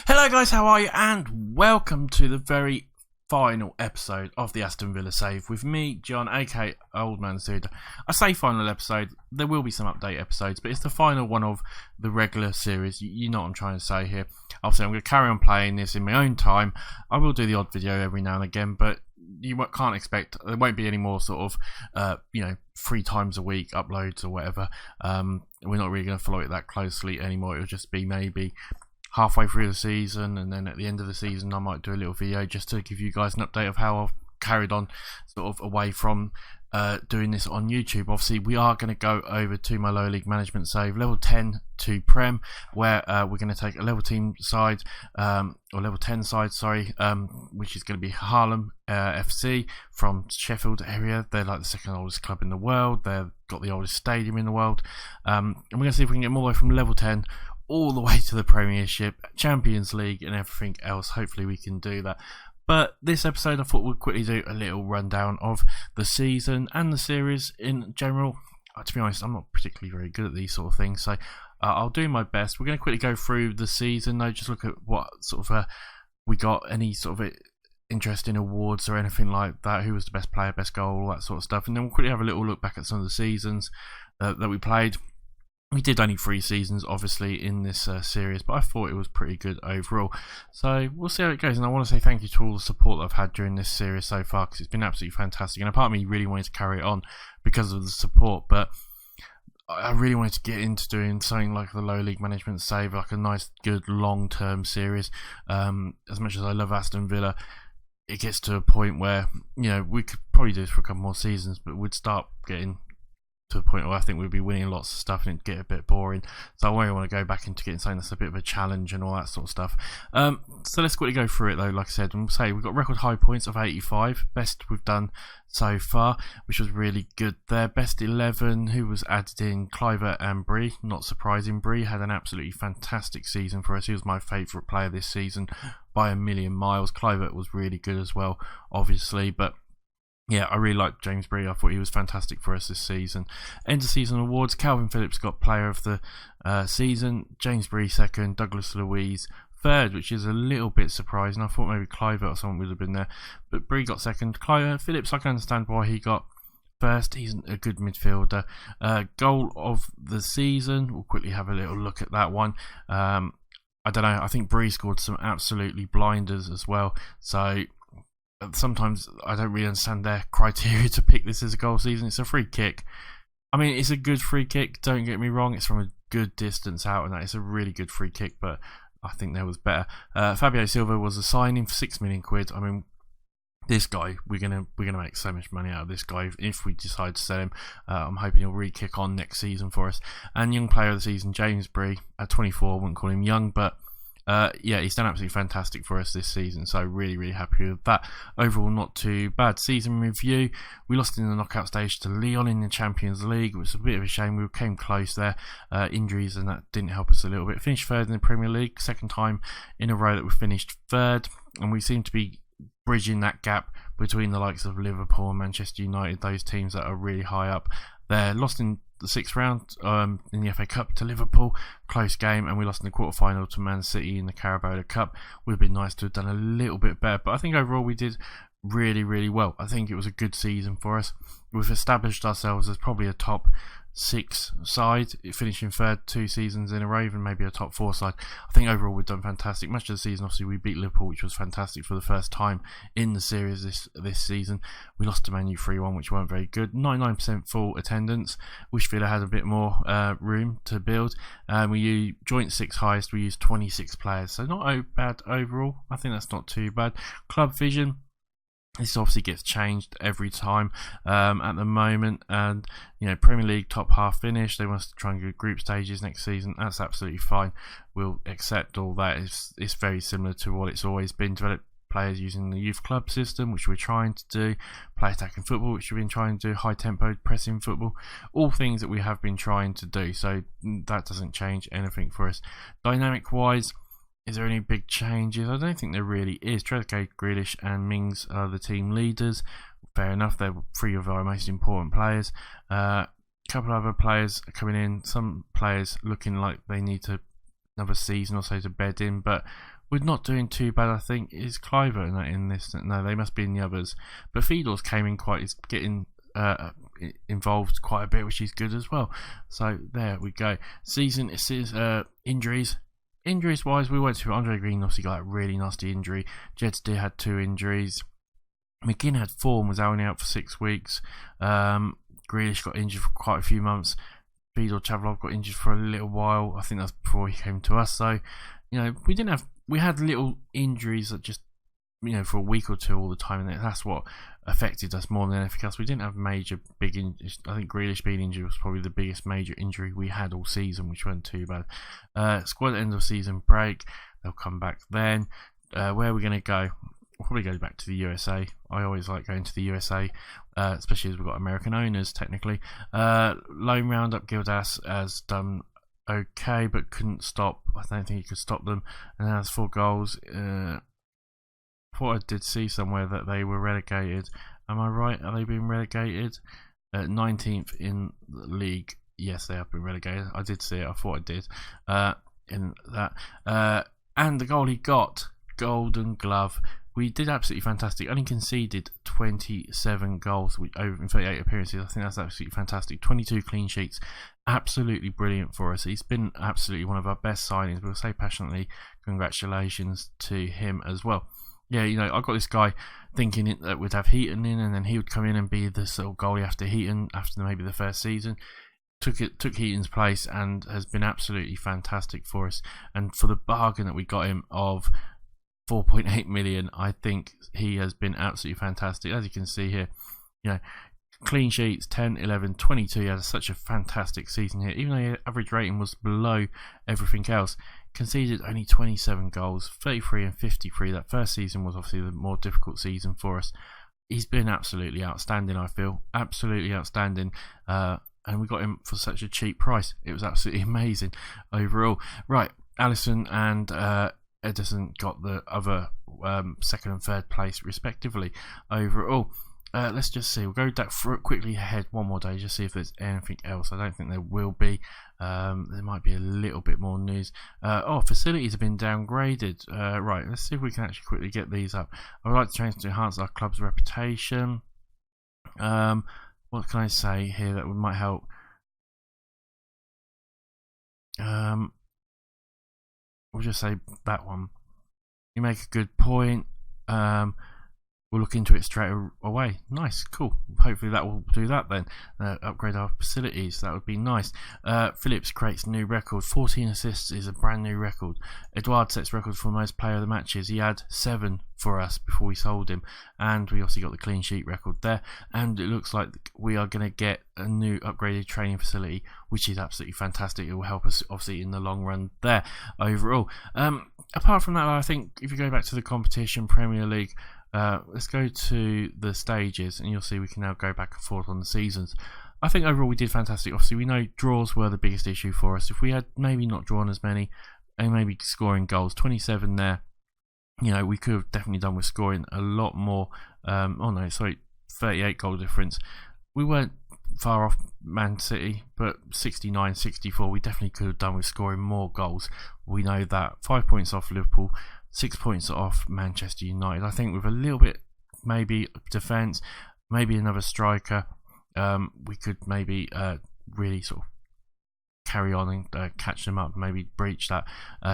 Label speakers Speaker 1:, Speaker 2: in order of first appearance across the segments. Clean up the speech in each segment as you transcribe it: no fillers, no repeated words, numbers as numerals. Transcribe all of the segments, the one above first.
Speaker 1: Hello guys, how are you? And welcome to the very final episode of the Aston Villa save with me, John, aka Old Man Sudor. I say final episode, there will be some update episodes, but it's the final one of the regular series. You know what I'm trying to say here. Obviously, I'm going to carry on playing this in my own time. I will do the odd video every now and again, but you can't expect, there won't be any more sort of, 3 times a week uploads or whatever. We're not really going to follow it that closely anymore. It'll just be maybe halfway through the season, and then at the end of the season I might do a little video just to give you guys an update of how I've carried on sort of away from doing this on YouTube. Obviously we are going to go over to my lower league management save, level 10 to Prem, where we're going to take a level team side, or level 10 side, sorry, which is going to be Harlem FC from Sheffield area. They're like the second oldest club in the world. They've got the oldest stadium in the world, and we're going to see if we can get them all the way from level 10 all the way to the Premiership, Champions League and everything else. Hopefully we can do that. But this episode I thought we'd quickly do a little rundown of the season and the series in general. To be honest, I'm not particularly very good at these sort of things, so I'll do my best. We're going to quickly go through the season though, just look at what sort of we got, any sort of interesting awards or anything like that, who was the best player, best goal, all that sort of stuff, and then we'll quickly have a little look back at some of the seasons that we played. We did only 3 seasons, obviously, in this series, but I thought it was pretty good overall. So we'll see how it goes, and I want to say thank you to all the support that I've had during this series so far, because it's been absolutely fantastic. And a part of me really wanted to carry it on because of the support, but I really wanted to get into doing something like the low league management save, like a nice, good, long-term series. As much as I love Aston Villa, it gets to a point where, we could probably do this for a couple more seasons, but we'd start getting to a point where I think we'd be winning lots of stuff and it'd get a bit boring. So I really want to go back into getting something that's a bit of a challenge and all that sort of stuff. So let's quickly go through it though. Like I said, and we'll say we've got record high points of 85, best we've done so far, which was really good there. Best 11, who was added in, Cliver and Bree. Not surprising, Bree had an absolutely fantastic season for us. He was my favourite player this season by a million miles. Cliver was really good as well, obviously, but yeah, I really liked James Bree. I thought he was fantastic for us this season. End of season awards, Calvin Phillips got player of the season, James Bree second, Douglas Luiz third, which is a little bit surprising. I thought maybe Cliver or someone would have been there, but Bree got second. Phillips, I can understand why he got first. He's a good midfielder. Goal of the season, we'll quickly have a little look at that one. I don't know, I think Bree scored some absolutely blinders as well, so sometimes I don't really understand their criteria to pick this as a goal season. It's a free kick. I mean, it's a good free kick, don't get me wrong. It's from a good distance out and that. It's a really good free kick, but I think there was better. Fabio Silva was a signing for £6 million. I mean, this guy, we're gonna make so much money out of this guy if we decide to sell him. I'm hoping he'll really kick on next season for us. And young player of the season, James Bree at 24. I wouldn't call him young, but yeah, he's done absolutely fantastic for us this season, so really happy with that. Overall, not too bad. Season review, we lost in the knockout stage to Lyon in the Champions League, which was a bit of a shame. We came close there, injuries and that didn't help us a little bit. Finished third in the Premier League, second time in a row that we finished third, and we seem to be bridging that gap between the likes of Liverpool and Manchester United, those teams that are really high up there. Lost in the 6th round in the FA Cup to Liverpool, close game, and we lost in the quarter-final to Man City in the Carabao Cup. Would have been nice to have done a little bit better, but I think overall we did really well. I think it was a good season for us. We've established ourselves as probably a top 6 side, finishing third 2 seasons in a row, even maybe a top 4 side. I think overall we've done fantastic. Much of the season, obviously, we beat Liverpool, which was fantastic for the first time in the series this season. We lost to Man U 3-1, which weren't very good. 99% full attendance. Wish Villa had a bit more room to build. We used joint 6 highest. We used 26 players, so not bad overall. I think that's not too bad. Club vision, this obviously gets changed every time at the moment, and Premier League top half finish. They want us to try and go group stages next season. That's absolutely fine. We'll accept all that. It's very similar to what it's always been. Develop players using the youth club system, which we're trying to do. Play attacking football, which we've been trying to do. High tempo pressing football. All things that we have been trying to do. So that doesn't change anything for us. Dynamic wise, is there any big changes? I don't think there really is. Trezeguet, Grealish and Mings are the team leaders. Fair enough, they're 3 of our most important players. A couple of other players are coming in. Some players looking like they need another season or so to bed in, but we're not doing too bad. I think is Cliver in this. No, they must be in the others. But Fedor's came in is getting involved quite a bit, which is good as well. So there we go. Season injuries. Injuries wise, we went to Andre Green. Obviously got that really nasty injury. Jedsteer had 2 injuries. McGinn had 4 and was only out for 6 weeks. Grealish got injured for quite a few months. Fedor Chavlov got injured for a little while. I think that's before he came to us. So, we had little injuries that just, for a week or two all the time, and that's what affected us more than anything else. We didn't have major big injuries. I think Grealish being injured was probably the biggest major injury we had all season, which wasn't too bad. Squad at the end of season break. They'll come back then. Where are we going to go? We'll probably go back to the USA. I always like going to the USA, especially as we've got American owners, technically. Loan roundup, Gildas has done okay, but couldn't stop. I don't think he could stop them. And has 4 goals. I thought I did see somewhere that they were relegated. Am I right? Are they being relegated? 19th in the league. Yes, they have been relegated. I did see it. I thought I did. In that. And the goal he got, Golden Glove. We did absolutely fantastic. Only conceded 27 goals over in 38 appearances. I think that's absolutely fantastic. 22 clean sheets. Absolutely brilliant for us. He's been absolutely one of our best signings. We'll say passionately congratulations to him as well. Yeah, I got this guy thinking that we'd have Heaton in, and then he would come in and be the sort of goalie after Heaton after maybe the first season. Took Heaton's place and has been absolutely fantastic for us. And for the bargain that we got him of 4.8 million, I think he has been absolutely fantastic. As you can see here, clean sheets 10, 11, 22. He had such a fantastic season here, even though his average rating was below everything else. Conceded only 27 goals, 33 and 53. That first season was obviously the more difficult season for us. He's been absolutely outstanding, I feel. Absolutely outstanding. And we got him for such a cheap price. It was absolutely amazing overall. Right, Alisson and Ederson got the other second and third place respectively overall. Let's just see. We'll go quickly ahead one more day, just see if there's anything else. I don't think there will be. There might be a little bit more news. Facilities have been downgraded. Right, let's see if we can actually quickly get these up. I would like to change to enhance our club's reputation. What can I say here that might help? We'll just say that one. You make a good point. We'll look into it straight away. Nice, cool. Hopefully that will do that then. Upgrade our facilities. That would be nice. Phillips creates a new record. 14 assists is a brand new record. Edouard sets record for most player of the matches. He had 7 for us before we sold him. And we also got the clean sheet record there. And it looks like we are going to get a new upgraded training facility, which is absolutely fantastic. It will help us obviously in the long run there overall. Apart from that, I think if you go back to the competition, Premier League, let's go to the stages and you'll see we can now go back and forth on the seasons. I think overall we did fantastic. Obviously we know draws were the biggest issue for us. If we had maybe not drawn as many and maybe scoring goals, 27 there, we could have definitely done with scoring a lot more. 38 goal difference. We weren't far off Man City, but 69, 64 we definitely could have done with scoring more goals. We know that. 5 points off Liverpool, 6 points off Manchester United. I think with a little bit maybe defence, maybe another striker, we could maybe really sort of carry on and catch them up, maybe breach that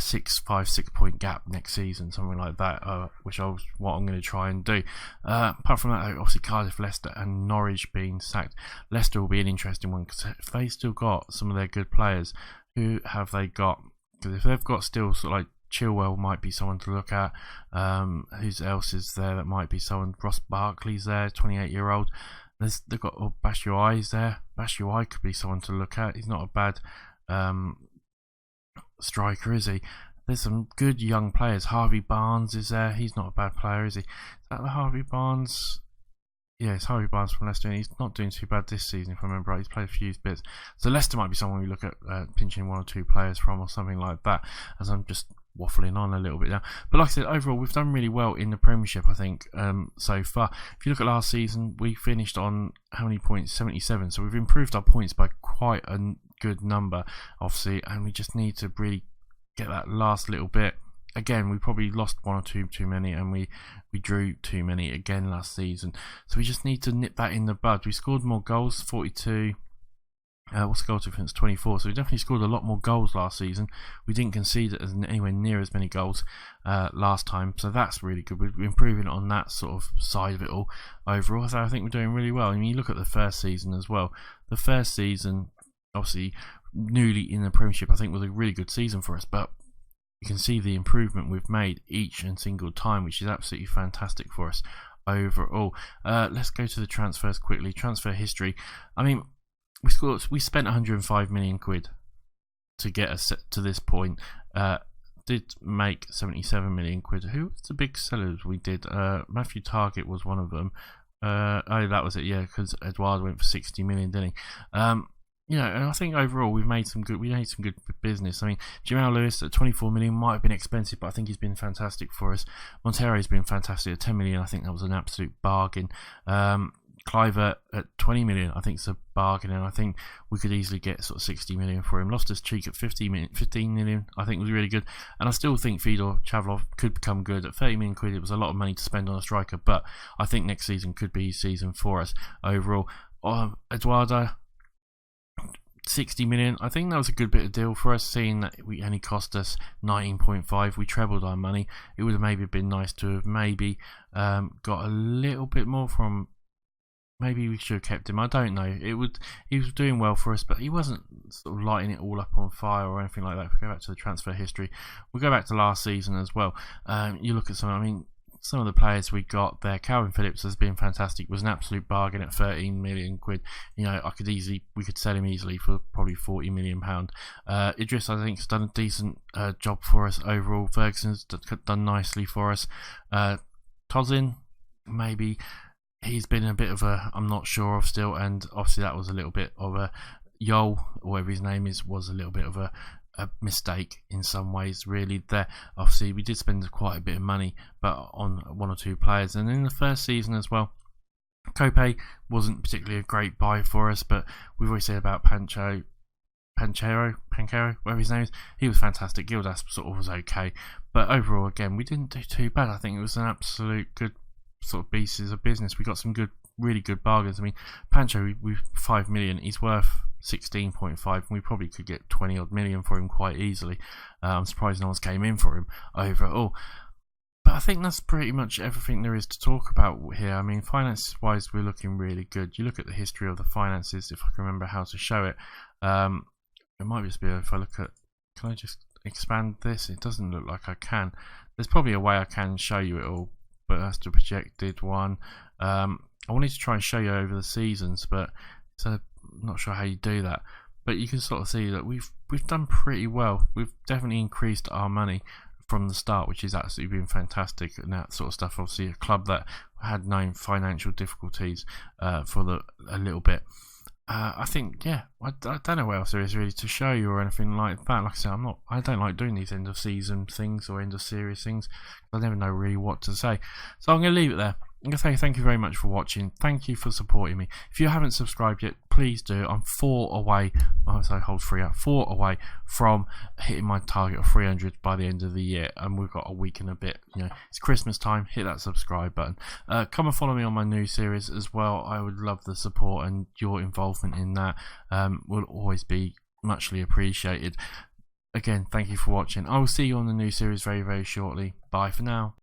Speaker 1: 6 point gap next season, something like that, which is what I'm going to try and do. Apart from that, obviously Cardiff, Leicester and Norwich being sacked. Leicester will be an interesting one because if they still got some of their good players, who have they got? Because if they've got still sort of like Chilwell might be someone to look at. Who else is there that might be someone? Ross Barkley's there, 28-year-old. They've got Batshuayi's there. Batshuayi could be someone to look at. He's not a bad striker, is he? There's some good young players. Harvey Barnes is there. He's not a bad player, is he? Is that the Harvey Barnes? Yeah, it's Harvey Barnes from Leicester. He's not doing too bad this season, if I remember right. He's played a few bits. So Leicester might be someone we look at pinching 1 or 2 players from or something like that, as I'm just waffling on a little bit now. But like I said, overall we've done really well in the Premiership, I think, so far. If you look at last season, we finished on how many points? 77. So we've improved our points by quite a good number, obviously, and we just need to really get that last little bit again, we probably lost one or two too many, and we drew too many again last season. So we just need to nip that in the bud. We scored more goals, 42. What's the goal difference? 24. So we definitely scored a lot more goals last season. We didn't concede anywhere near as many goals last time, so that's really good. We're improving on that sort of side of it all overall. So I think we're doing really well. I mean, you look at the first season as well. The first season, obviously newly in the Premiership, I think was a really good season for us, but you can see the improvement we've made each and single time, which is absolutely fantastic for us overall. Let's go to the transfers quickly. Transfer history. I mean, we spent 105 million quid to get us to this point. Did make 77 million quid. Who was the big sellers we did? Matthew Target was one of them. Oh, that was it. Yeah, because Eduardo went for 60 million, didn't he? You know, and I think overall we made some good business. I mean, Jamal Lewis at 24 million might have been expensive, but I think he's been fantastic for us. Montero's been fantastic at 10 million. I think that was an absolute bargain. Cliver at 20 million, I think it's a bargain, and I think we could easily get sort of 60 million for him. Loftus Cheek at 15 million, I think was really good, and I still think Fedor Chavlov could become good at 30 million quid. It was a lot of money to spend on a striker, but I think next season could be his season for us overall. Eduardo, 60 million. I think that was a good bit of deal for us, seeing that we only cost us 19.5. We trebled our money. It would have maybe been nice to have maybe got a little bit more from. Maybe we should have kept him. I don't know. He was doing well for us, but he wasn't sort of lighting it all up on fire or anything like that. If we go back to the transfer history, we'll go back to last season as well. You look at some of the players we got there. Calvin Phillips has been fantastic. Was an absolute bargain at 13 million quid. You know, we could sell him easily for probably 40 million pound. Idris, I think, has done a decent job for us overall. Ferguson's done nicely for us. Tozin, maybe. He's been a bit of a, I'm not sure of still, and obviously that was a little bit of a, Yol, or whatever his name is, was a little bit of a mistake in some ways, really. There, obviously, we did spend quite a bit of money, but on one or two players, and in the first season as well, Cope wasn't particularly a great buy for us, but we've always said about Panchero, whatever his name is, he was fantastic. Gildas sort of was okay, but overall, again, we didn't do too bad. I think it was an absolute good sort of pieces of business. We got some really good bargains. I mean, Pancho, we 5 million, he's worth 16.5, and we probably could get 20 odd million for him quite easily. I'm surprised no one's came in for him overall. But I think that's pretty much everything there is to talk about here. I mean, finances wise, we're looking really good. You look at the history of the finances, if I can remember how to show it. It might just be if I look at, can I just expand this? It doesn't look like I can. There's probably a way I can show you it all, but that's the projected one. I wanted to try and show you over the seasons, but I'm not sure how you do that. But you can sort of see that we've done pretty well. We've definitely increased our money from the start, which has absolutely been fantastic, and that sort of stuff. Obviously, a club that had known financial difficulties for a little bit. I think, yeah, I don't know what else there is really to show you or anything like that. Like I said, I don't like doing these end of season things or end of series things. I never know really what to say. So I'm going to leave it there. I'm going to say thank you very much for watching. Thank you for supporting me. If you haven't subscribed yet, please do. I'm 4 away. So hold 3 out. 4 away from hitting my target of 300 by the end of the year, and we've got a week and a bit. You know, it's Christmas time. Hit that subscribe button. Come and follow me on my new series as well. I would love the support, and your involvement in that will always be muchly appreciated. Again, thank you for watching. I will see you on the new series very, very shortly. Bye for now.